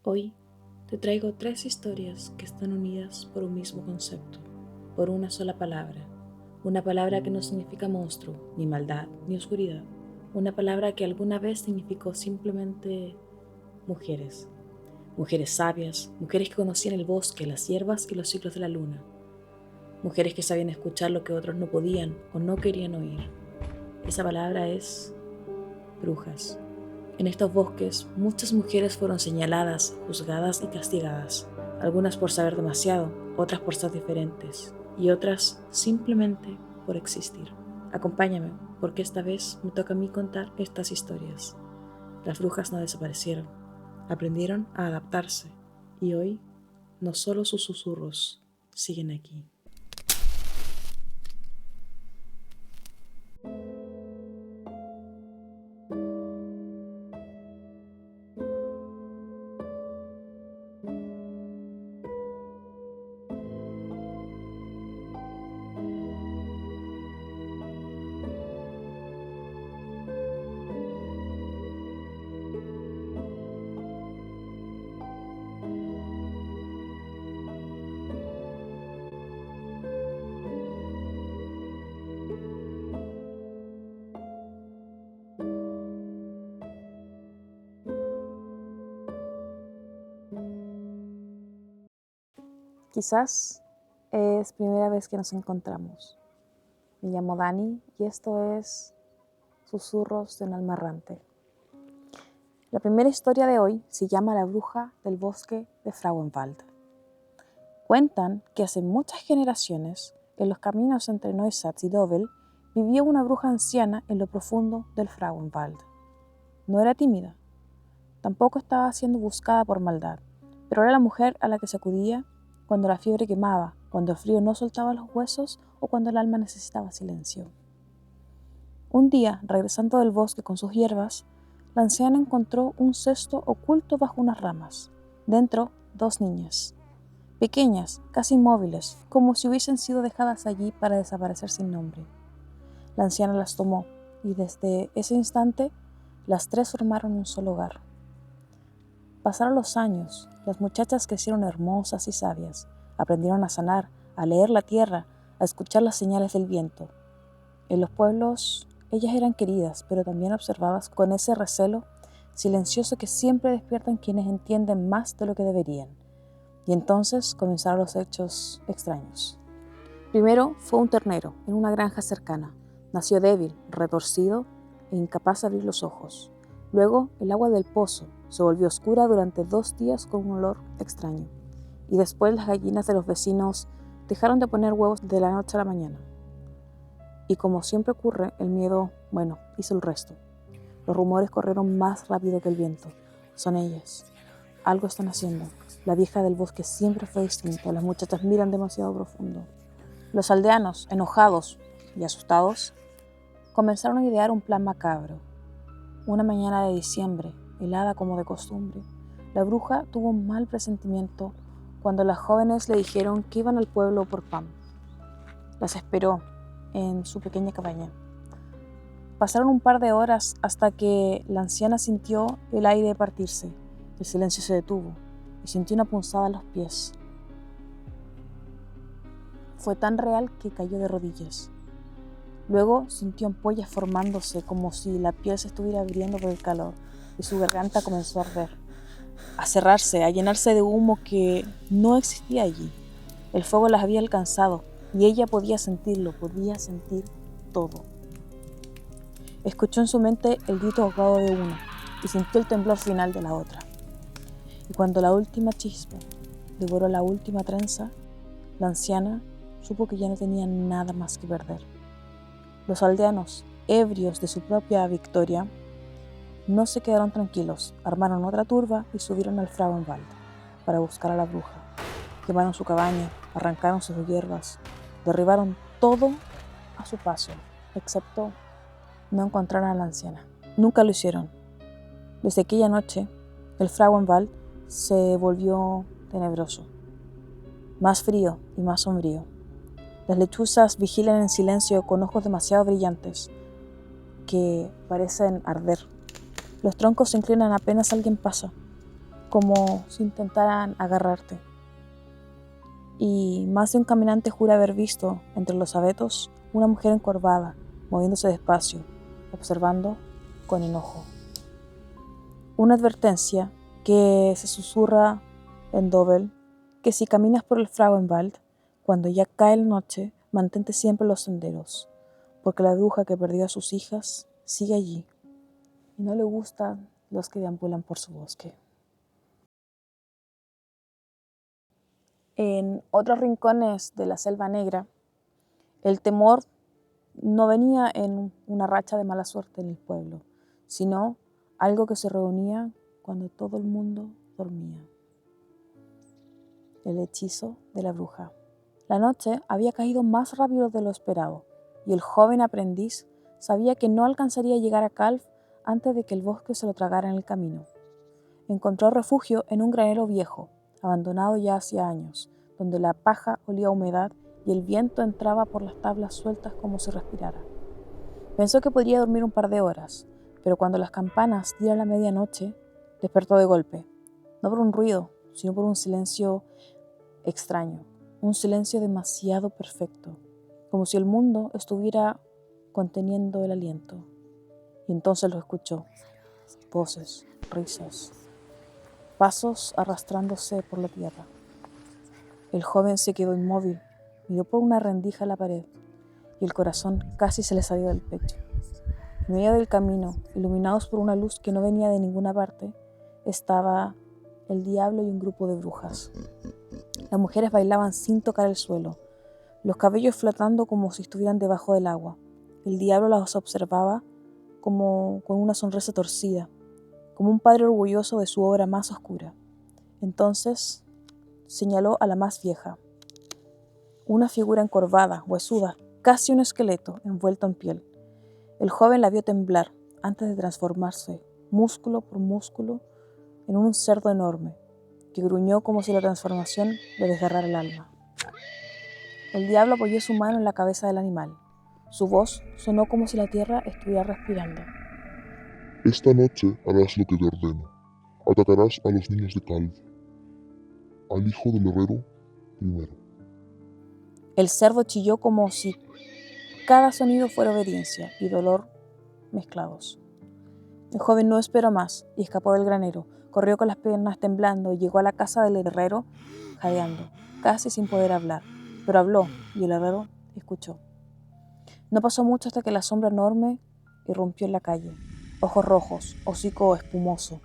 Hoy te traigo 3 historias que están unidas por un mismo concepto, por una sola palabra. Una palabra que no significa monstruo, ni maldad, ni oscuridad. Una palabra que alguna vez significó simplemente mujeres. Mujeres sabias, mujeres que conocían el bosque, las hierbas y los ciclos de la luna. Mujeres que sabían escuchar lo que otros no podían o no querían oír. Esa palabra es brujas. En estos bosques, muchas mujeres fueron señaladas, juzgadas y castigadas, algunas por saber demasiado, otras por ser diferentes, y otras simplemente por existir. Acompáñame, porque esta vez me toca a mí contar estas historias. Las brujas no desaparecieron, aprendieron a adaptarse, y hoy no solo sus susurros siguen aquí. Quizás es primera vez que nos encontramos. Me llamo Dani y esto es Susurros de un alma errante. La primera historia de hoy se llama La bruja del bosque de Frauenwald. Cuentan que hace muchas generaciones, en los caminos entre Neustadt y Dobel, vivía una bruja anciana en lo profundo del Frauenwald. No era tímida, tampoco estaba siendo buscada por maldad, pero era la mujer a la que se acudía cuando la fiebre quemaba, cuando el frío no soltaba los huesos o cuando el alma necesitaba silencio. Un día, regresando del bosque con sus hierbas, la anciana encontró un cesto oculto bajo unas ramas. Dentro, 2 niñas, pequeñas, casi inmóviles, como si hubiesen sido dejadas allí para desaparecer sin nombre. La anciana las tomó y desde ese instante las 3 formaron un solo hogar. Pasaron los años, las muchachas crecieron hermosas y sabias, aprendieron a sanar, a leer la tierra, a escuchar las señales del viento. En los pueblos, ellas eran queridas, pero también observadas con ese recelo silencioso que siempre despiertan quienes entienden más de lo que deberían. Y entonces comenzaron los hechos extraños. Primero fue un ternero en una granja cercana. Nació débil, retorcido e incapaz de abrir los ojos. Luego, el agua del pozo se volvió oscura durante 2 días con un olor extraño. Y después las gallinas de los vecinos dejaron de poner huevos de la noche a la mañana. Y como siempre ocurre, el miedo, hizo el resto. Los rumores corrieron más rápido que el viento. Son ellas. Algo están haciendo. La vieja del bosque siempre fue distinta. Las muchachas miran demasiado profundo. Los aldeanos, enojados y asustados, comenzaron a idear un plan macabro. Una mañana de diciembre, helada como de costumbre, la bruja tuvo un mal presentimiento cuando las jóvenes le dijeron que iban al pueblo por pan. Las esperó en su pequeña cabaña. Pasaron un par de horas hasta que la anciana sintió el aire partirse. El silencio se detuvo y sintió una punzada en los pies. Fue tan real que cayó de rodillas. Luego sintió ampollas formándose como si la piel se estuviera abriendo por el calor y su garganta comenzó a arder, a cerrarse, a llenarse de humo que no existía allí. El fuego las había alcanzado y ella podía sentirlo, podía sentir todo. Escuchó en su mente el grito ahogado de una y sintió el temblor final de la otra. Y cuando la última chispa devoró la última trenza, la anciana supo que ya no tenía nada más que perder. Los aldeanos, ebrios de su propia victoria, no se quedaron tranquilos, armaron otra turba y subieron al Frauenwald para buscar a la bruja. Quemaron su cabaña, arrancaron sus hierbas, derribaron todo a su paso, excepto no encontrar a la anciana. Nunca lo hicieron. Desde aquella noche, el Frauenwald se volvió tenebroso, más frío y más sombrío. Las lechuzas vigilan en silencio con ojos demasiado brillantes que parecen arder. Los troncos se inclinan apenas alguien pasa. como si intentaran agarrarte. Y más de un caminante jura haber visto, entre los abetos, una mujer encorvada, moviéndose despacio, observando con enojo. Una advertencia que se susurra en Dobel, que si caminas por el Frauenwald, cuando ya cae la noche, mantente siempre en los senderos, porque la bruja que perdió a sus hijas sigue allí, y no le gustan los que deambulan por su bosque. En otros rincones de la Selva Negra, el temor no venía en una racha de mala suerte en el pueblo, sino algo que se reunía cuando todo el mundo dormía. El hechizo de la bruja. La noche había caído más rápido de lo esperado, y el joven aprendiz sabía que no alcanzaría a llegar a Calv antes de que el bosque se lo tragara en el camino. Encontró refugio en un granero viejo, abandonado ya hacía años, donde la paja olía a humedad y el viento entraba por las tablas sueltas como si respirara. Pensó que podría dormir un par de horas, pero cuando las campanas dieron la medianoche, despertó de golpe, no por un ruido, sino por un silencio extraño, un silencio demasiado perfecto, como si el mundo estuviera conteniendo el aliento. Y entonces lo escuchó, voces, risas, pasos arrastrándose por la tierra. El joven se quedó inmóvil, miró por una rendija a la pared y el corazón casi se le salió del pecho. En medio del camino, iluminados por una luz que no venía de ninguna parte, estaba el diablo y un grupo de brujas. Las mujeres bailaban sin tocar el suelo, los cabellos flotando como si estuvieran debajo del agua. El diablo las observaba como con una sonrisa torcida, como un padre orgulloso de su obra más oscura. Entonces señaló a la más vieja, una figura encorvada, huesuda, casi un esqueleto envuelto en piel. El joven la vio temblar antes de transformarse, músculo por músculo, en un cerdo enorme, que gruñó como si la transformación le desgarrara el alma. El diablo apoyó su mano en la cabeza del animal. Su voz sonó como si la tierra estuviera respirando. Esta noche harás lo que te ordeno. Atacarás a los niños de Calv, al hijo del herrero primero. El cerdo chilló como si cada sonido fuera obediencia y dolor mezclados. El joven no esperó más y escapó del granero. Corrió con las piernas temblando y llegó a la casa del herrero jadeando, casi sin poder hablar. Pero habló y el herrero escuchó. No pasó mucho hasta que la sombra enorme irrumpió en la calle. Ojos rojos, hocico espumoso,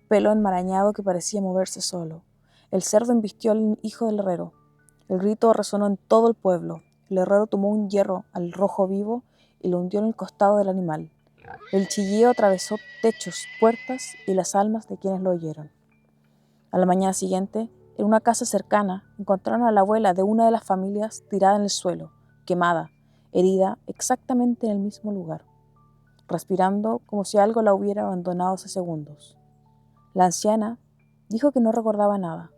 pelo enmarañado que parecía moverse solo. El cerdo embistió al hijo del herrero. El grito resonó en todo el pueblo. El herrero tomó un hierro al rojo vivo y lo hundió en el costado del animal. El chillido atravesó techos, puertas y las almas de quienes lo oyeron. A la mañana siguiente, en una casa cercana, encontraron a la abuela de una de las familias tirada en el suelo, quemada, herida exactamente en el mismo lugar, respirando como si algo la hubiera abandonado hace segundos. La anciana dijo que no recordaba nada,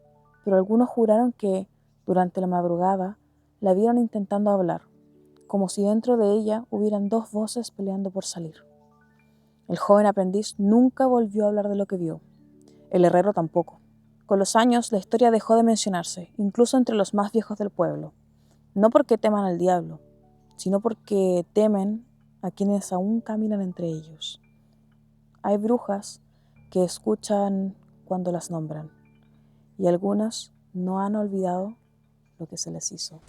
pero algunos juraron que, durante la madrugada, la vieron intentando hablar, como si dentro de ella hubieran dos voces peleando por salir. El joven aprendiz nunca volvió a hablar de lo que vio. El herrero tampoco. Con los años, la historia dejó de mencionarse, incluso entre los más viejos del pueblo. No porque teman al diablo, sino porque temen a quienes aún caminan entre ellos. Hay brujas que escuchan cuando las nombran, y algunas no han olvidado lo que se les hizo.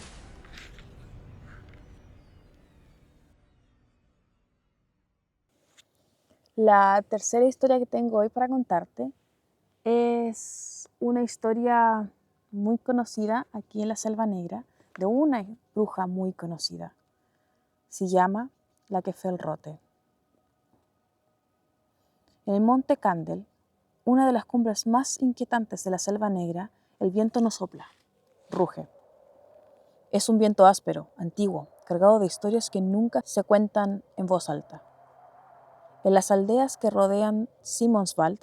La tercera historia que tengo hoy para contarte es una historia muy conocida aquí en la Selva Negra, de una bruja muy conocida. Se llama la Kefelrote. En el monte Candel, una de las cumbres más inquietantes de la Selva Negra, el viento no sopla, ruge. Es un viento áspero, antiguo, cargado de historias que nunca se cuentan en voz alta. En las aldeas que rodean Simonswald,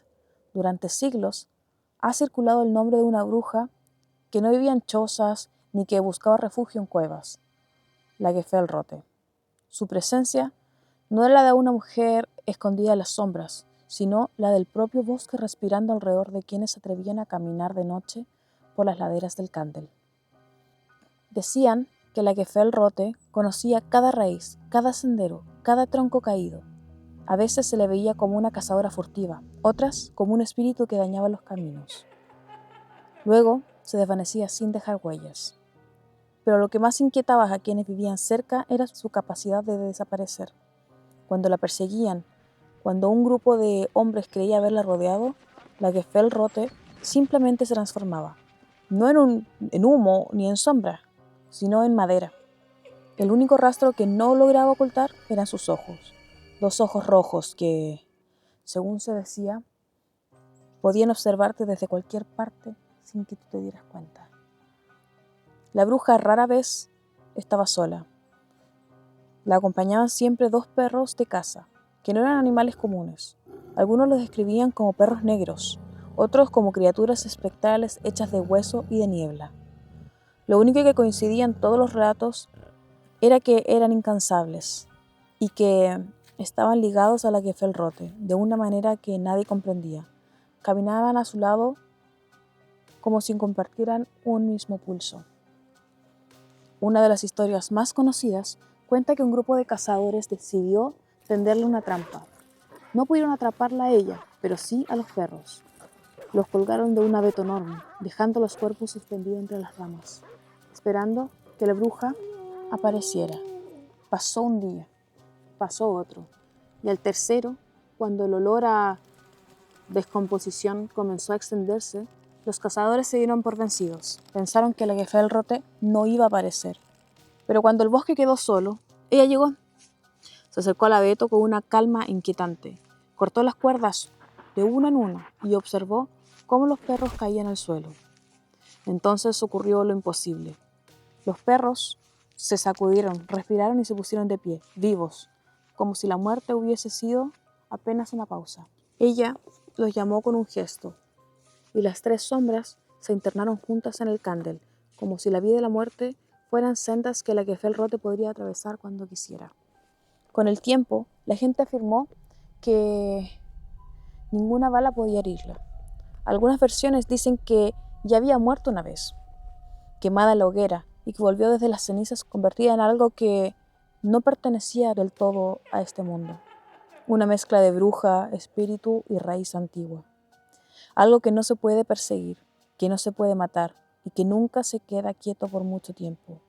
durante siglos, ha circulado el nombre de una bruja que no vivía en chozas ni que buscaba refugio en cuevas, la Gefelrote. Su presencia no era la de una mujer escondida en las sombras, sino la del propio bosque respirando alrededor de quienes se atrevían a caminar de noche por las laderas del Candel. Decían que la Gefel-Rote conocía cada raíz, cada sendero, cada tronco caído. A veces se le veía como una cazadora furtiva, otras como un espíritu que dañaba los caminos. Luego se desvanecía sin dejar huellas. Pero lo que más inquietaba a quienes vivían cerca era su capacidad de desaparecer. Cuando la perseguían, cuando un grupo de hombres creía haberla rodeado, la Gefel-Rote simplemente se transformaba, no en humo ni en sombra, sino en madera. El único rastro que no lograba ocultar eran sus ojos, dos ojos rojos que, según se decía, podían observarte desde cualquier parte sin que tú te dieras cuenta. La bruja rara vez estaba sola. La acompañaban siempre dos perros de caza, que no eran animales comunes. Algunos los describían como perros negros, otros como criaturas espectrales hechas de hueso y de niebla. Lo único que coincidía en todos los relatos era que eran incansables y que estaban ligados a la Gefel-Rote de una manera que nadie comprendía. Caminaban a su lado como si compartieran un mismo pulso. Una de las historias más conocidas cuenta que un grupo de cazadores decidió tenderle una trampa. No pudieron atraparla a ella, pero sí a los perros. Los colgaron de un abeto enorme, dejando los cuerpos suspendidos entre las ramas, esperando que la bruja apareciera. Pasó un día, pasó otro, y al tercero, cuando el olor a descomposición comenzó a extenderse, los cazadores se dieron por vencidos. Pensaron que la Gefel-Rote no iba a aparecer. Pero cuando el bosque quedó solo, ella llegó. Se acercó al abeto con una calma inquietante. Cortó las cuerdas de uno en uno y observó cómo los perros caían al suelo. Entonces ocurrió lo imposible. Los perros se sacudieron, respiraron y se pusieron de pie, vivos, como si la muerte hubiese sido apenas una pausa. Ella los llamó con un gesto, y las tres sombras se internaron juntas en el Candel, como si la vida y la muerte fueran sendas que la Gefel-Rote podría atravesar cuando quisiera. Con el tiempo, la gente afirmó que ninguna bala podía herirla. Algunas versiones dicen que ya había muerto una vez, quemada en la hoguera, y que volvió desde las cenizas convertida en algo que no pertenecía del todo a este mundo. Una mezcla de bruja, espíritu y raíz antigua. Algo que no se puede perseguir, que no se puede matar y que nunca se queda quieto por mucho tiempo.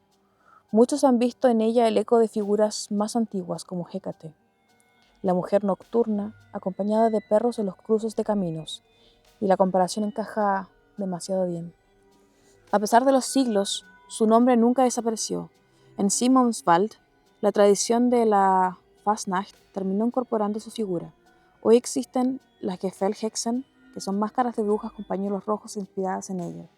Muchos han visto en ella el eco de figuras más antiguas como Hécate, la mujer nocturna acompañada de perros en los cruces de caminos, y la comparación encaja demasiado bien. A pesar de los siglos, su nombre nunca desapareció. En Simonswald, la tradición de la Fastnacht terminó incorporando su figura. Hoy existen las Gefell-Hexen, que son máscaras de brujas con pañuelos rojos inspiradas en ellas.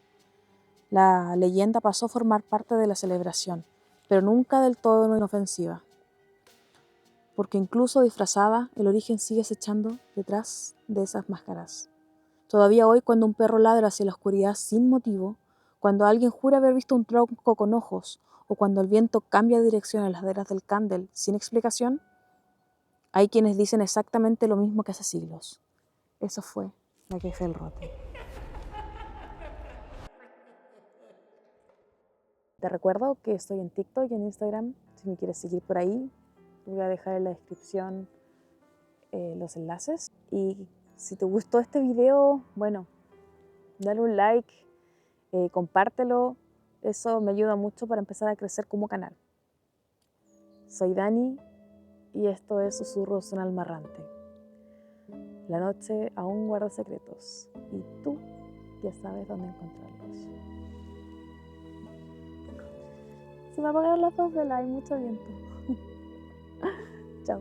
La leyenda pasó a formar parte de la celebración, pero nunca del todo inofensiva, porque incluso disfrazada, el origen sigue acechando detrás de esas máscaras. Todavía hoy, cuando un perro ladra hacia la oscuridad sin motivo, cuando alguien jura haber visto un tronco con ojos, o cuando el viento cambia de dirección en las laderas del Candel sin explicación, hay quienes dicen exactamente lo mismo que hace siglos. Eso fue la Gefel-Rote. Te recuerdo que estoy en TikTok y en Instagram, si me quieres seguir por ahí. Voy a dejar en la descripción los enlaces. Y si te gustó este video, bueno, dale un like, compártelo. Eso me ayuda mucho para empezar a crecer como canal. Soy Dani y esto es Susurros en Alma Errante. La noche aún guarda secretos y tú ya sabes dónde encontrarlos. Se me apagaron las dos velas, hay mucho viento. Chao.